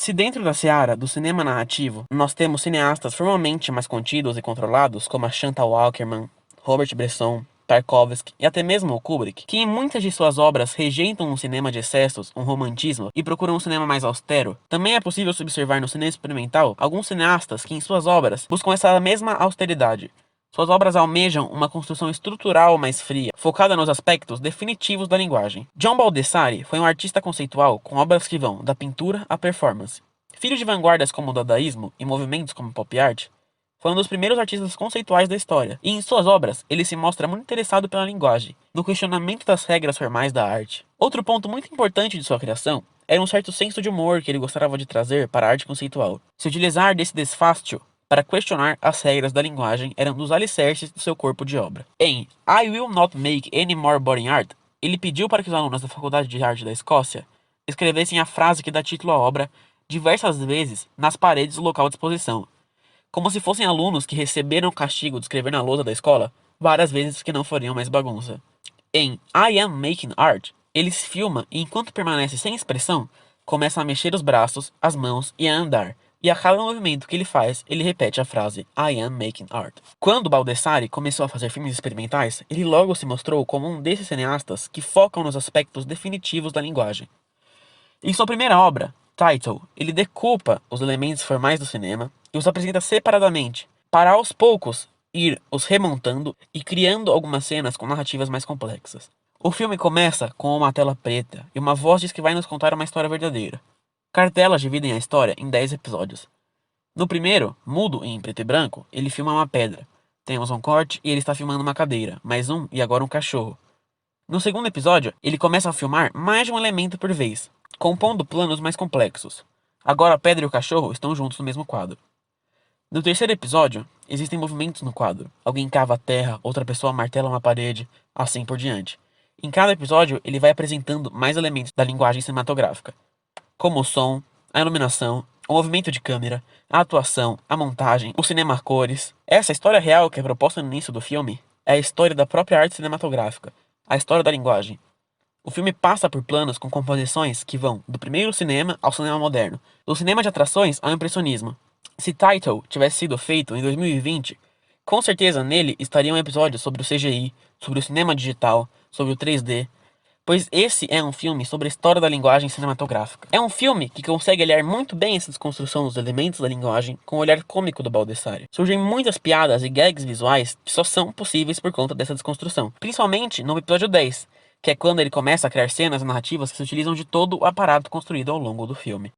Se dentro da seara do cinema narrativo, nós temos cineastas formalmente mais contidos e controlados, como a Chantal Akerman, Robert Bresson, Tarkovsky e até mesmo o Kubrick, que em muitas de suas obras rejeitam um cinema de excessos, um romantismo e procuram um cinema mais austero, também é possível se observar no cinema experimental alguns cineastas que em suas obras buscam essa mesma austeridade. Suas obras almejam uma construção estrutural mais fria, focada nos aspectos definitivos da linguagem. John Baldessari foi um artista conceitual com obras que vão da pintura à performance. Filho de vanguardas como o dadaísmo e movimentos como pop art, foi um dos primeiros artistas conceituais da história, e em suas obras ele se mostra muito interessado pela linguagem, no questionamento das regras formais da arte. Outro ponto muito importante de sua criação era um certo senso de humor que ele gostava de trazer para a arte conceitual. Se utilizar desse desfácio para questionar as regras da linguagem era um dos alicerces do seu corpo de obra. Em I Will Not Make Any More Boring Art, ele pediu para que os alunos da Faculdade de Arte da Escócia escrevessem a frase que dá título à obra diversas vezes nas paredes do local de exposição, como se fossem alunos que receberam o castigo de escrever na lousa da escola várias vezes que não fariam mais bagunça. Em I Am Making Art, ele se filma e enquanto permanece sem expressão, começa a mexer os braços, as mãos e a andar, e a cada movimento que ele faz, ele repete a frase I am making art. Quando Baldessari começou a fazer filmes experimentais, ele logo se mostrou como um desses cineastas que focam nos aspectos definitivos da linguagem. Em sua primeira obra, Title, ele decupa os elementos formais do cinema e os apresenta separadamente, para aos poucos ir os remontando e criando algumas cenas com narrativas mais complexas. O filme começa com uma tela preta e uma voz diz que vai nos contar uma história verdadeira. Cartelas dividem a história em 10 episódios. No primeiro, mudo e em preto e branco, ele filma uma pedra. Temos um corte e ele está filmando uma cadeira, mais um e agora um cachorro. No segundo episódio, ele começa a filmar mais de um elemento por vez, compondo planos mais complexos. Agora a pedra e o cachorro estão juntos no mesmo quadro. No terceiro episódio, existem movimentos no quadro. Alguém cava a terra, outra pessoa martela uma parede, assim por diante. Em cada episódio, ele vai apresentando mais elementos da linguagem cinematográfica, como o som, a iluminação, o movimento de câmera, a atuação, a montagem, o cinema a cores. Essa história real que é proposta no início do filme é a história da própria arte cinematográfica, a história da linguagem. O filme passa por planos com composições que vão do primeiro cinema ao cinema moderno, do cinema de atrações ao impressionismo. Se Title tivesse sido feito em 2020, com certeza nele estaria um episódio sobre o CGI, sobre o cinema digital, sobre o 3D, pois esse é um filme sobre a história da linguagem cinematográfica. É um filme que consegue olhar muito bem essa desconstrução dos elementos da linguagem com o olhar cômico do Baldessari. Surgem muitas piadas e gags visuais que só são possíveis por conta dessa desconstrução, principalmente no episódio 10, que é quando ele começa a criar cenas narrativas que se utilizam de todo o aparato construído ao longo do filme.